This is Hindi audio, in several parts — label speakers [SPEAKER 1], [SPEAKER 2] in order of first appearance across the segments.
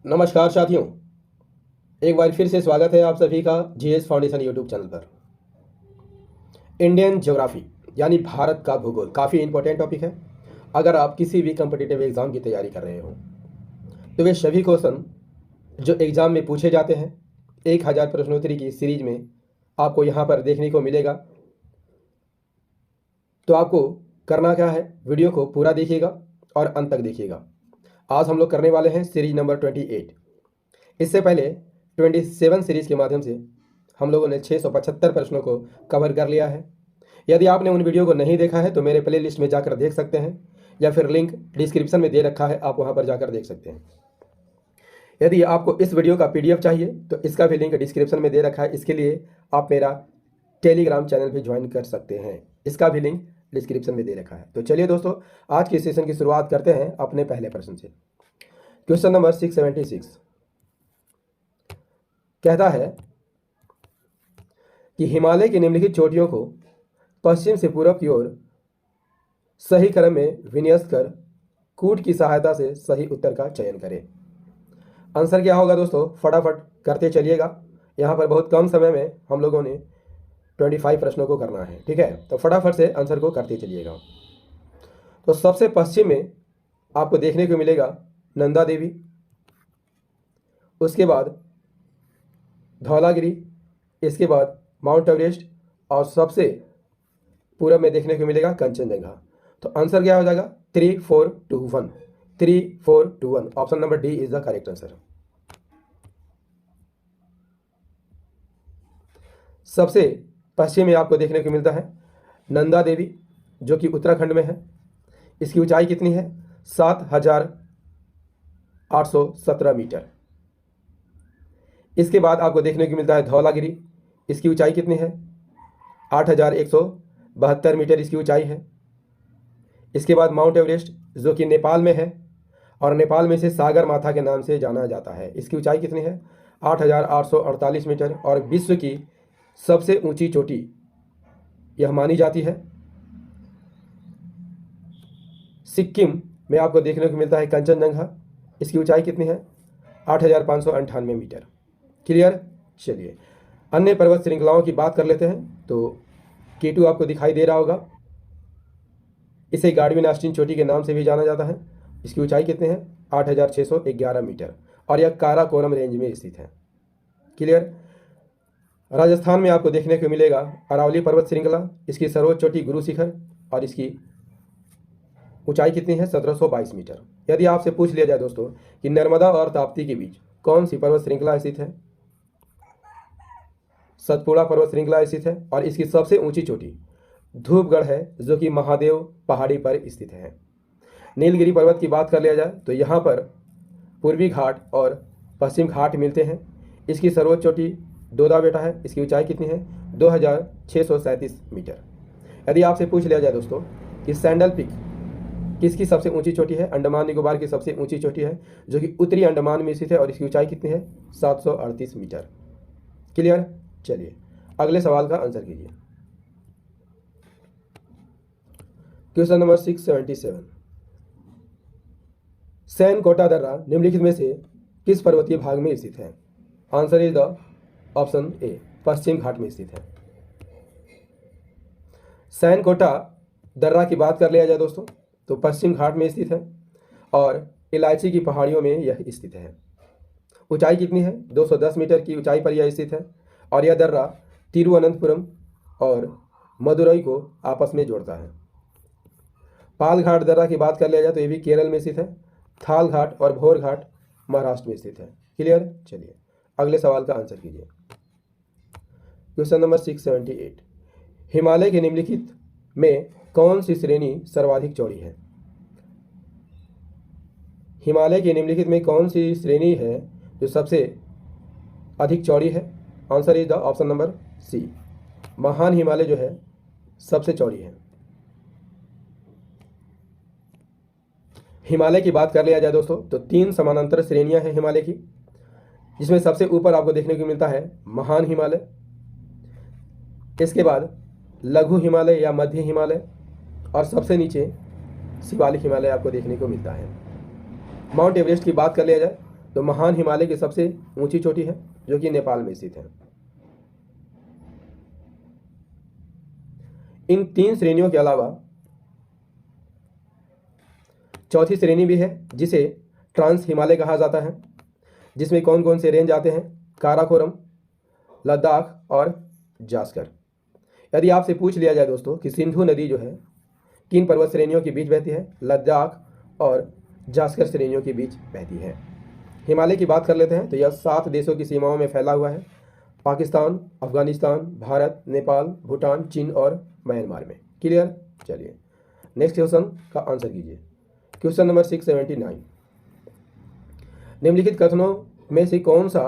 [SPEAKER 1] नमस्कार साथियों, एक बार फिर से स्वागत है आप सभी का जीएस फाउंडेशन यूट्यूब चैनल पर। इंडियन ज्योग्राफी यानी भारत का भूगोल काफ़ी इंपॉर्टेंट टॉपिक है। अगर आप किसी भी कम्पिटिटिव एग्ज़ाम की तैयारी कर रहे हो तो वे सभी क्वेश्चन जो एग्ज़ाम में पूछे जाते हैं 1000 प्रश्नोत्तरी की सीरीज में आपको यहाँ पर देखने को मिलेगा। तो आपको करना क्या है, वीडियो को पूरा देखिएगा और अंत तक देखिएगा। आज हम लोग करने वाले हैं सीरीज नंबर 28। इससे पहले 27 सीरीज के माध्यम से हम लोगों ने 675 प्रश्नों को कवर कर लिया है। यदि आपने उन वीडियो को नहीं देखा है तो मेरे प्ले लिस्ट में जाकर देख सकते हैं, या फिर लिंक डिस्क्रिप्शन में दे रखा है, आप वहां पर जाकर देख सकते हैं। यदि आपको इस वीडियो का PDF चाहिए तो इसका भी लिंक डिस्क्रिप्शन में दे रखा है। इसके लिए आप मेरा टेलीग्राम चैनल भी ज्वाइन कर सकते हैं, इसका भी लिंक डिस्क्रिप्शन में दे रखा है। तो चलिए दोस्तों, आज की सेशन की शुरुआत करते हैं अपने पहले प्रश्न से। क्वेश्चन नंबर 676 कहता है कि हिमालय की निम्नलिखित चोटियों को पश्चिम से पूर्व की ओर सही क्रम में विन्यस्त कर कूट की सहायता से सही उत्तर का चयन करें। आंसर क्या होगा दोस्तों, फटाफट करते चलिएगा। यहाँ पर बहुत कम समय में हम लोगों ने 25 प्रश्नों को करना है, ठीक है। तो फटाफट से आंसर को करते चलिएगा। तो सबसे पश्चिम में आपको देखने को मिलेगा नंदा देवी, उसके बाद धौलागिरी, इसके बाद माउंट एवरेस्ट, और सबसे पूरब में देखने को मिलेगा कंचनजंगा। तो आंसर क्या हो जाएगा 3421। 3421 option number D is the correct answer. सबसे पश्चिम में आपको देखने को मिलता है नंदा देवी, जो कि उत्तराखंड में है। इसकी ऊंचाई कितनी है 7817 मीटर। इसके बाद आपको देखने को मिलता है धौलागिरी, इसकी ऊंचाई कितनी है 8172 मीटर इसकी ऊंचाई है। इसके बाद माउंट एवरेस्ट, जो कि नेपाल में है, और नेपाल में से सागर माथा के नाम से जाना जाता है। इसकी ऊंचाई कितनी है 8848 मीटर, और विश्व की सबसे ऊंची चोटी यह मानी जाती है। सिक्किम में आपको देखने को मिलता है कंचनजंगा, इसकी ऊंचाई कितनी है 8598 मीटर। क्लियर। चलिए अन्य पर्वत श्रृंखलाओं की बात कर लेते हैं। तो K2 आपको दिखाई दे रहा होगा, इसे गार्डविन ऑस्टिन चोटी के नाम से भी जाना जाता है। इसकी ऊंचाई कितनी है 8611 मीटर, और यह काराकोरम रेंज में स्थित है। क्लियर। राजस्थान में आपको देखने को मिलेगा अरावली पर्वत श्रृंखला, इसकी सर्वोच्च चोटी गुरु शिखर, और इसकी ऊंचाई कितनी है 1722 मीटर। यदि आपसे पूछ लिया जाए दोस्तों कि नर्मदा और ताप्ती के बीच कौन सी पर्वत श्रृंखला स्थित है, सतपुड़ा पर्वत श्रृंखला स्थित है, और इसकी सबसे ऊंची चोटी धूपगढ़ है, जो कि महादेव पहाड़ी पर स्थित है। नीलगिरी पर्वत की बात कर लिया जाए तो यहाँ पर पूर्वी घाट और पश्चिम घाट मिलते हैं। इसकी सर्वोच्च चोटी दोदा बेटा है, इसकी ऊंचाई कितनी है 2637 मीटर। यदि आपसे पूछ लिया जाए दोस्तों कि सैंडल पीक किसकी सबसे ऊंची चोटी है, अंडमान निकोबार की सबसे ऊंची चोटी है, जो कि उत्तरी अंडमान में स्थित है, और इसकी ऊंचाई कितनी है 738 मीटर। क्लियर। चलिए अगले सवाल का आंसर कीजिए। क्वेश्चन नंबर 677 सैन कोटा दर्रा निम्नलिखित में से किस पर्वतीय भाग में स्थित है। Answer is the option A, पश्चिम घाट में स्थित है। सैन कोटा दर्रा की बात कर लिया जाए दोस्तों तो पश्चिम घाट में स्थित है, और इलायची की पहाड़ियों में यह स्थित है। ऊंचाई कितनी है 210 मीटर की ऊंचाई पर यह स्थित है, और यह दर्रा तिरुवनंतपुरम और मदुरई को आपस में जोड़ता है। पाल घाट दर्रा की बात कर लिया जाए तो ये भी केरल में स्थित है। थाल घाट और भोर घाट महाराष्ट्र में स्थित है। क्लियर। चलिए अगले सवाल का आंसर कीजिए। क्वेश्चन नंबर 678 हिमालय के निम्नलिखित में कौन सी श्रेणी सर्वाधिक चौड़ी है। हिमालय की निम्नलिखित में कौन सी श्रेणी है जो सबसे अधिक चौड़ी है। Answer is the option number C, महान हिमालय जो है सबसे चौड़ी है। हिमालय की बात कर लिया जाए दोस्तों तो 3 समानांतर श्रेणियां हैं हिमालय की, जिसमें सबसे ऊपर आपको देखने को मिलता है महान हिमालय, इसके बाद लघु हिमालय या मध्य हिमालय, और सबसे नीचे शिवालिक हिमालय आपको देखने को मिलता है। माउंट एवरेस्ट की बात कर लिया जाए तो महान हिमालय की सबसे ऊंची चोटी है जो कि नेपाल में स्थित है। इन 3 श्रेणियों के अलावा चौथी श्रेणी भी है जिसे ट्रांस हिमालय कहा जाता है, जिसमें कौन कौन से रेंज आते हैं? काराकोरम, लद्दाख और जास्कर। यदि आपसे पूछ लिया जाए दोस्तों कि सिंधु नदी जो है किन पर्वत श्रेणियों के बीच बहती है? लद्दाख और जास्कर श्रेणियों के बीच बहती है। हिमालय की बात कर लेते हैं तो यह 7 देशों की सीमाओं में फैला हुआ है। पाकिस्तान, अफगानिस्तान, भारत, नेपाल, भूटान, चीन और म्यांमार में। क्लियर? चलिए नेक्स्ट क्वेश्चन का आंसर कीजिए। क्वेश्चन नंबर 679, निम्नलिखित कथनों में से कौन सा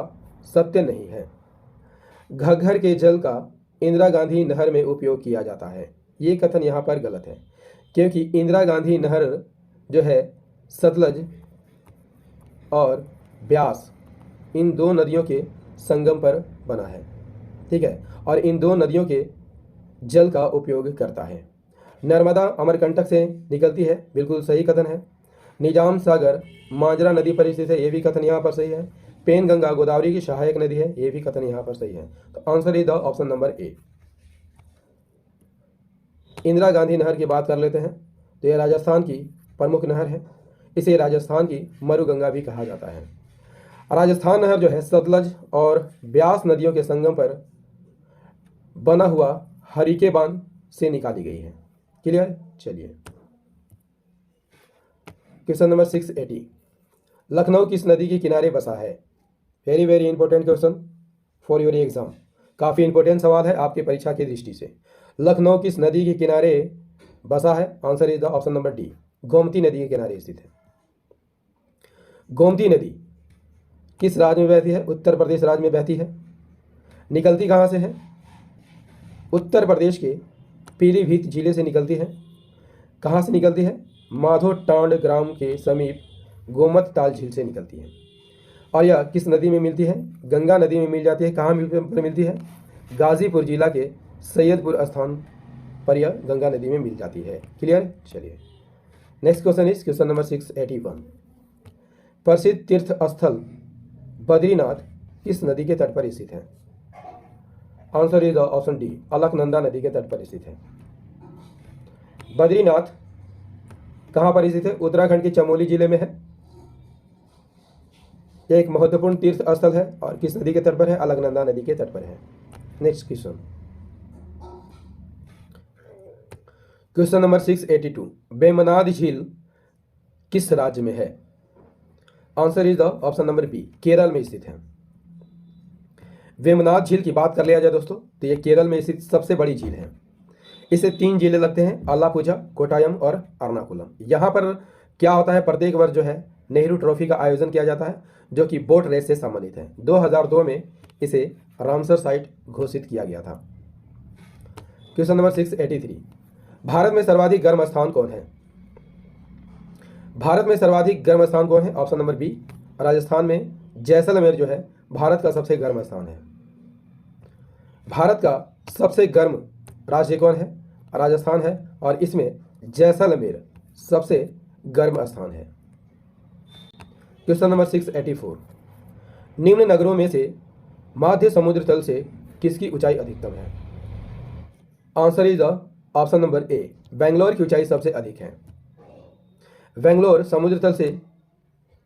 [SPEAKER 1] सत्य नहीं है? घग्गर के जल का इंदिरा गांधी नहर में उपयोग किया जाता है। ये कथन यहाँ पर गलत है, क्योंकि इंदिरा गांधी नहर जो है सतलज और ब्यास इन 2 नदियों के संगम पर बना है, ठीक है, और इन 2 नदियों के जल का उपयोग करता है। नर्मदा अमरकंटक से निकलती है, बिल्कुल सही कथन है। निजाम सागर मांजरा नदी पर स्थित है, ये भी कथन यहाँ पर सही है। पेनगंगा गोदावरी की सहायक नदी है, ये भी कथन यहाँ पर सही है। तो answer is the option number A. Indira Gandhi नहर की बात कर लेते हैं तो यह राजस्थान की प्रमुख नहर है। इसे राजस्थान की मरुगंगा भी कहा जाता है। राजस्थान नहर जो है सतलज और ब्यास नदियों के संगम पर बना हुआ हरिके बांध से निकाली गई है। क्लियर? चलिए क्वेश्चन नंबर 680, लखनऊ किस नदी के किनारे बसा है? Very very important question for your exam. काफ़ी इंपॉर्टेंट सवाल है आपकी परीक्षा की दृष्टि से। लखनऊ किस नदी के किनारे बसा है? Answer is the option number D, Gomti नदी के किनारे स्थित है। गोमती नदी किस राज्य में बहती है? उत्तर प्रदेश राज्य में बहती है। निकलती कहाँ से है? उत्तर प्रदेश के पीलीभीत जिले से निकलती है। कहाँ से निकलती है? माधो टांड ग्राम के समीप गोमत ताल झील से निकलती है। और यह किस नदी में मिलती है? गंगा नदी में मिल जाती है। कहाँ मिलती है? गाजीपुर जिला के सैयदपुर स्थान पर यह गंगा नदी में मिल जाती है। क्लियर? चलिए next question is question number 681, प्रसिद्ध तीर्थ स्थल बद्रीनाथ किस नदी के तट पर स्थित है? Answer is the option D, Alaknanda नदी के तट पर स्थित है। बद्रीनाथ कहाँ पर स्थित है? उत्तराखंड के चमोली जिले में है। यह एक महत्वपूर्ण तीर्थ स्थल है और किस नदी के तट पर है? अलकनंदा नदी के तट पर है। Next question, question number 682, Vembanad झील किस राज्य में है? Answer is the option number B, Kerala में स्थित है। वेमनाड झील की बात कर लिया जाए दोस्तों तो यह केरल में स्थित सबसे बड़ी झील है। इसे 3 जिले लगते हैं, अलापुझा, कोटायम और एर्नाकुलम। यहाँ पर क्या होता है? प्रत्येक वर्ष जो है नेहरू ट्रॉफी का आयोजन किया जाता है जो कि बोट रेस से संबंधित है। 2002 में इसे रामसर साइट घोषित किया गया था। क्वेश्चन नंबर 683, भारत में सर्वाधिक गर्म स्थान कौन है? भारत में सर्वाधिक गर्म स्थान कौन है? ऑप्शन नंबर बी, राजस्थान में जैसलमेर जो है भारत का सबसे गर्म स्थान है। भारत का सबसे गर्म राज्य कौन है? राजस्थान है और इसमें जैसलमेर सबसे गर्म स्थान है। क्वेश्चन नंबर 684, निम्न नगरों में से मध्य समुद्र तल से किसकी ऊंचाई अधिकतम है? Answer is the option number A, Bangalore की ऊंचाई सबसे अधिक है। बेंगलोर समुद्र तल से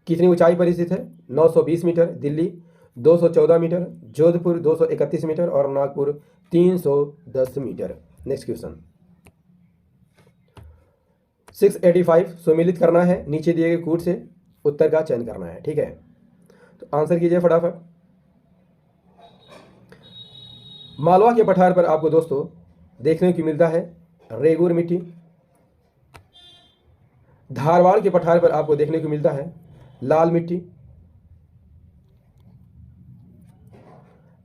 [SPEAKER 1] कितनी ऊंचाई पर स्थित है? 920 metre, Delhi 214 metre, Jodhpur 231 metre और नागपुर 310 मीटर। नेक्स्ट क्वेश्चन 685, सुमेलित करना है, नीचे दिए गए कूट से उत्तर का चयन करना है। ठीक है, तो आंसर कीजिए फटाफट। मालवा के पठार पर आपको दोस्तों देखने को मिलता है रेगुर मिट्टी। धारवाड़ के पठार पर आपको देखने को मिलता है लाल मिट्टी।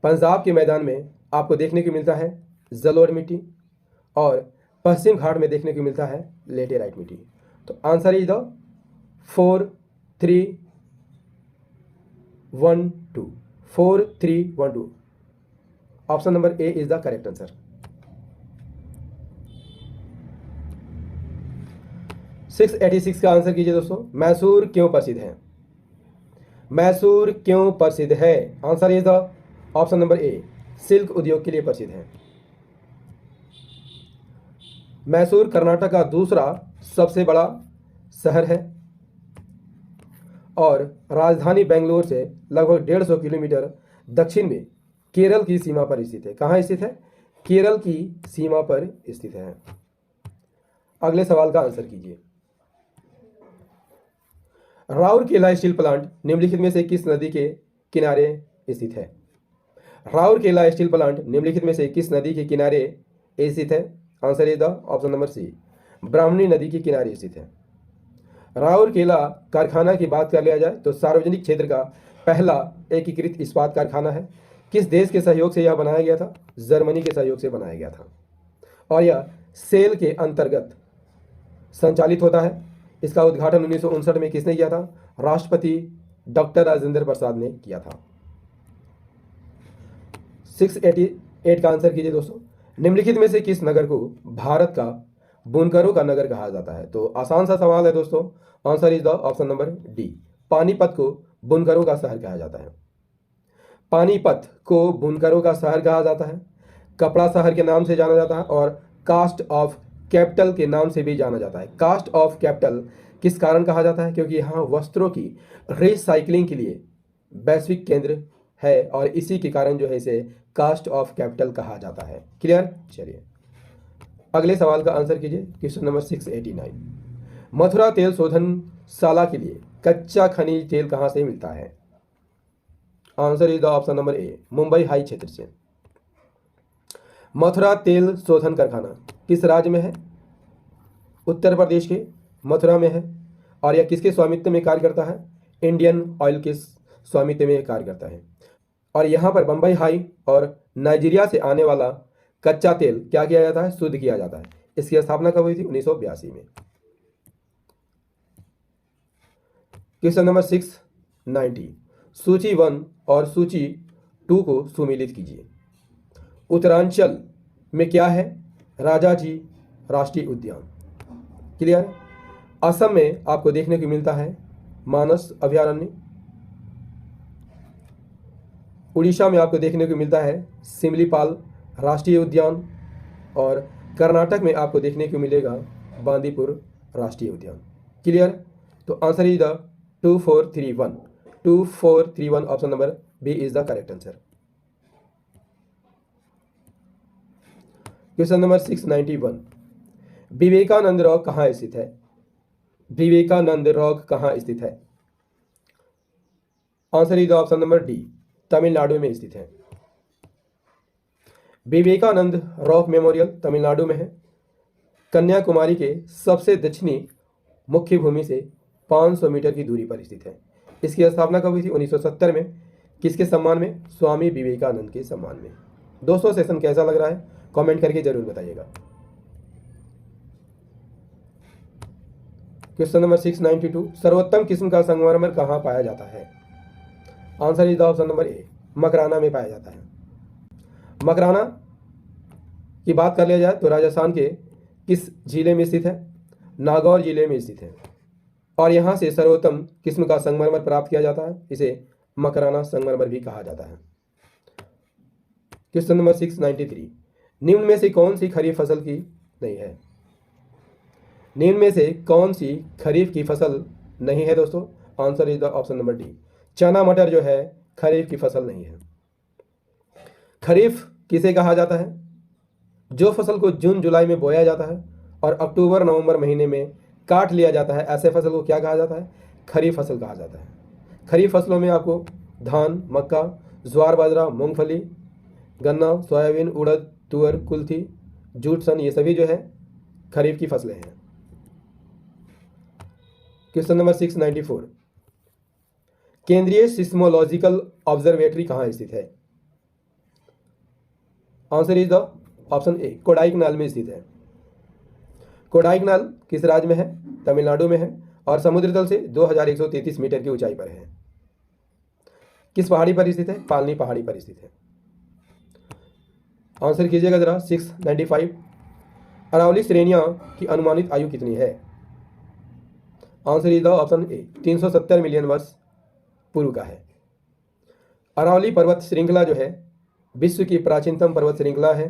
[SPEAKER 1] पंजाब के मैदान में आपको देखने को मिलता है जलोढ़ मिट्टी और पश्चिम घाट में देखने को मिलता है लेटेराइट मिट्टी। तो answer is the 4 3 1 2, 4 3 1 2। Option number A is the correct answer. 686 का आंसर कीजिए दोस्तों। मैसूर क्यों प्रसिद्ध है? मैसूर क्यों प्रसिद्ध है? Answer is the option number A, silk उद्योग के लिए प्रसिद्ध है। मैसूर कर्नाटक का दूसरा सबसे बड़ा शहर है और राजधानी बेंगलोर से लगभग 150 किलोमीटर दक्षिण में केरल की सीमा पर स्थित है। कहाँ स्थित है? केरल की सीमा पर स्थित है। अगले सवाल का आंसर कीजिए। राउरकेला स्टील प्लांट निम्नलिखित में से किस नदी के किनारे स्थित है? राउरकेला स्टील प्लांट निम्नलिखित में से किस नदी के किनारे स्थित है? Answer is the option number C, Brahmani नदी के किनारे स्थित है। राउरकेला कारखाना की बात कर लिया जाए तो सार्वजनिक क्षेत्र का पहला एकीकृत इस्पात कारखाना है। किस देश के सहयोग से यह बनाया गया था? जर्मनी के सहयोग से बनाया गया था और यह सेल के अंतर्गत संचालित होता है। इसका उद्घाटन 1959 में किसने किया था? राष्ट्रपति डॉक्टर राजेंद्र प्रसाद ने किया था। 688 का आंसर कीजिए दोस्तों। निम्नलिखित में से किस नगर को भारत का बुनकरों का नगर कहा जाता है? तो आसान सा सवाल है दोस्तों। Answer is the option number D, Panipat को बुनकरों का शहर कहा जाता है। पानीपत को बुनकरों का शहर कहा जाता है, कपड़ा शहर के नाम से जाना जाता है और कास्ट ऑफ कैपिटल के नाम से भी जाना जाता है। कास्ट ऑफ कैपिटल किस कारण कहा जाता है? क्योंकि यहाँ वस्त्रों की रिसाइकलिंग के लिए वैश्विक केंद्र है और इसी के कारण जो है इसे कास्ट ऑफ कैपिटल कहा जाता है। क्लियर? चलिए अगले सवाल का आंसर कीजिए। क्वेश्चन नंबर 689, मथुरा तेल शोधनशाला के लिए कच्चा खनिज तेल कहाँ से मिलता है? Answer is the option number A, Mumbai high क्षेत्र से। मथुरा तेल शोधन कारखाना किस राज्य में है? उत्तर प्रदेश के मथुरा में है और यह किसके स्वामित्व में कार्य करता है? इंडियन ऑयल के स्वामित्व में कार्य करता है और यहाँ पर बम्बई हाई और नाइजीरिया से आने वाला कच्चा तेल क्या किया जाता है? शुद्ध किया जाता है। इसकी स्थापना कब हुई थी? 1982 में। क्वेश्चन नंबर 690, सूची 1 और सूची 2 को सुमेलित कीजिए। उत्तरांचल में क्या है? राजाजी राष्ट्रीय उद्यान। क्लियर? असम में आपको देखने को मिलता है मानस अभयारण्य, उड़ीसा में आपको देखने को मिलता है सिमलीपाल राष्ट्रीय उद्यान और कर्नाटक में आपको देखने को मिलेगा बांदीपुर राष्ट्रीय उद्यान। क्लियर? तो answer is the 2431 option number B is the correct answer. Question number 691, Vivekananda rock कहाँ स्थित है? विवेकानंद रॉक कहाँ स्थित है? Answer is the option number D, Tamil Nadu में स्थित है। विवेकानंद रॉक मेमोरियल तमिलनाडु में है। कन्याकुमारी के सबसे दक्षिणी मुख्य भूमि से 500 मीटर की दूरी पर स्थित है। इसकी स्थापना कब हुई थी? 1970 में। किसके सम्मान में? स्वामी विवेकानंद के सम्मान में। दोस्तों सेशन कैसा लग रहा है कमेंट करके जरूर बताइएगा। क्वेश्चन नंबर 692, सर्वोत्तम किस्म का संगमरमर कहाँ पाया जाता है? Answer is the option number A, Makrana में पाया जाता है। मकराना की बात कर लिया जाए तो राजस्थान के किस जिले में स्थित है? नागौर जिले में स्थित है और यहाँ से सर्वोत्तम किस्म का संगमरमर प्राप्त किया जाता है। इसे मकराना संगमरमर भी कहा जाता है। क्वेश्चन नंबर 693, निम्न में से कौन सी खरीफ फसल की नहीं है? निम्न में से कौन सी खरीफ की फसल नहीं है दोस्तों? Answer is the option number D, चना मटर जो है खरीफ की फसल नहीं है। खरीफ किसे कहा जाता है? जो फसल को जून जुलाई में बोया जाता है और अक्टूबर नवंबर महीने में काट लिया जाता है, ऐसे फसल को क्या कहा जाता है? खरीफ फसल कहा जाता है। खरीफ फसलों में आपको धान, मक्का, ज्वार बाजरा, मूंगफली, गन्ना, सोयाबीन, उड़द, तुअर, कुल्थी, जूट, सन, ये सभी जो है खरीफ की फसलें हैं। क्वेश्चन नंबर 694, केंद्रीय सिस्मोलॉजिकल ऑब्जर्वेटरी कहाँ स्थित है? आंसर इज द ऑप्शन ए, कोडाईकनाल में स्थित है। कोडाईकनाल किस राज्य में है? तमिलनाडु में है और समुद्र तल से 2133 मीटर की ऊंचाई पर है। किस पहाड़ी पर स्थित है? पालनी पहाड़ी पर स्थित है। आंसर कीजिएगा जरा। 695, अरावली श्रेणियां की अनुमानित आयु कितनी है? Answer is the option A, 370 million वर्ष पूर्व का है। अरावली पर्वत श्रृंखला जो है विश्व की प्राचीनतम पर्वत श्रृंखला है।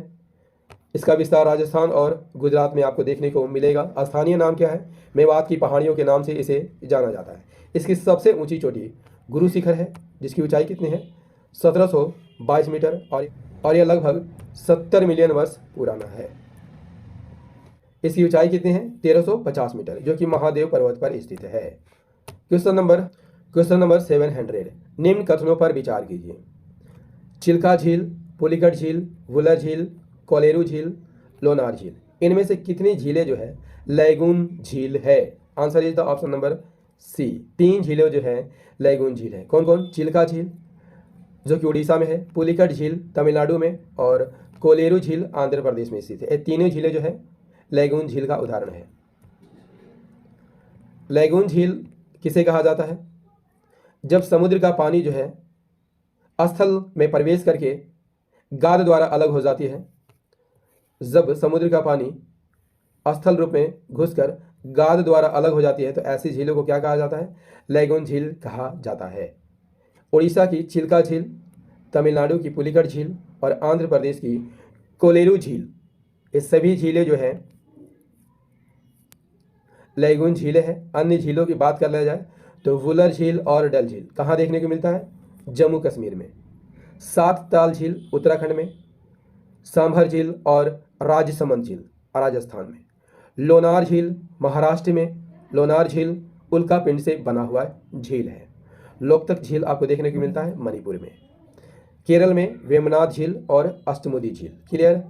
[SPEAKER 1] इसका विस्तार राजस्थान और गुजरात में आपको देखने को मिलेगा। स्थानीय नाम क्या है? मेवात की पहाड़ियों के नाम से इसे जाना जाता है। इसकी सबसे ऊंची चोटी गुरु शिखर है, जिसकी ऊंचाई कितनी है? 1722 मीटर और यह लगभग 70 मिलियन वर्ष पुराना है। इसकी ऊंचाई कितनी है? 1350 मीटर, जो कि महादेव पर्वत पर स्थित है। Question number 700। निम्न कथनों पर विचार कीजिए। चिल्का झील, पुलिकट झील, वुलर झील, कोलेरू झील, लोनार झील, इनमें से कितनी झीलें जो है लैगून झील है? Answer is the option number C. 3 झीलें जो है लैगून झील है। कौन कौन? चिल्का झील जो कि उड़ीसा में है, पुलिकट झील तमिलनाडु में और कोलेरू झील आंध्र प्रदेश में स्थित है। ये तीनों झीलें जो है लैगून झील का उदाहरण है। लैगून झील किसे कहा जाता है? जब समुद्र का पानी जो है स्थल में प्रवेश करके गाद द्वारा अलग हो जाती है। जब समुद्र का पानी स्थल रूप में घुसकर गाद द्वारा अलग हो जाती है तो ऐसी झीलों को क्या कहा जाता है? लैगून झील कहा जाता है। उड़ीसा की चिल्का झील, तमिलनाडु की पुलिकट झील और आंध्र प्रदेश की कोलेरू झील, ये सभी झीलें जो है लैगून झीलें हैं। अन्य झीलों की बात कर लिया जाए तो वुलर झील और डल झील कहाँ देखने को मिलता है? जम्मू कश्मीर में। सात ताल झील उत्तराखंड में, सांभर झील और राजसमंद झील राजस्थान में, लोनार झील महाराष्ट्र में। लोनार झील उल्का पिंड से बना हुआ झील है। लोकतक झील आपको देखने को मिलता है मणिपुर में। केरल में वेमनाथ झील और अष्टमुदी झील। क्लियर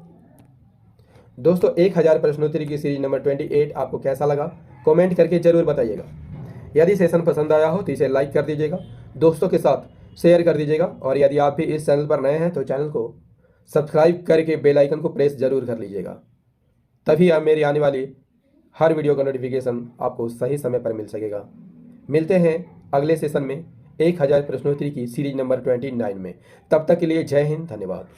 [SPEAKER 1] दोस्तों? 1000 प्रश्नोत्तरी की सीरीज नंबर 28 आपको कैसा लगा कमेंट करके जरूर बताइएगा। यदि सेशन पसंद आया हो तो इसे लाइक कर दीजिएगा, दोस्तों के साथ शेयर कर दीजिएगा और यदि आप भी इस चैनल पर नए हैं तो चैनल को सब्सक्राइब करके बेल आइकन को प्रेस जरूर कर लीजिएगा। तभी आप मेरी आने वाली हर वीडियो का नोटिफिकेशन आपको सही समय पर मिल सकेगा। मिलते हैं अगले सेशन में 1000 प्रश्नोत्तरी की सीरीज नंबर 29 में। तब तक के लिए जय हिंद, धन्यवाद।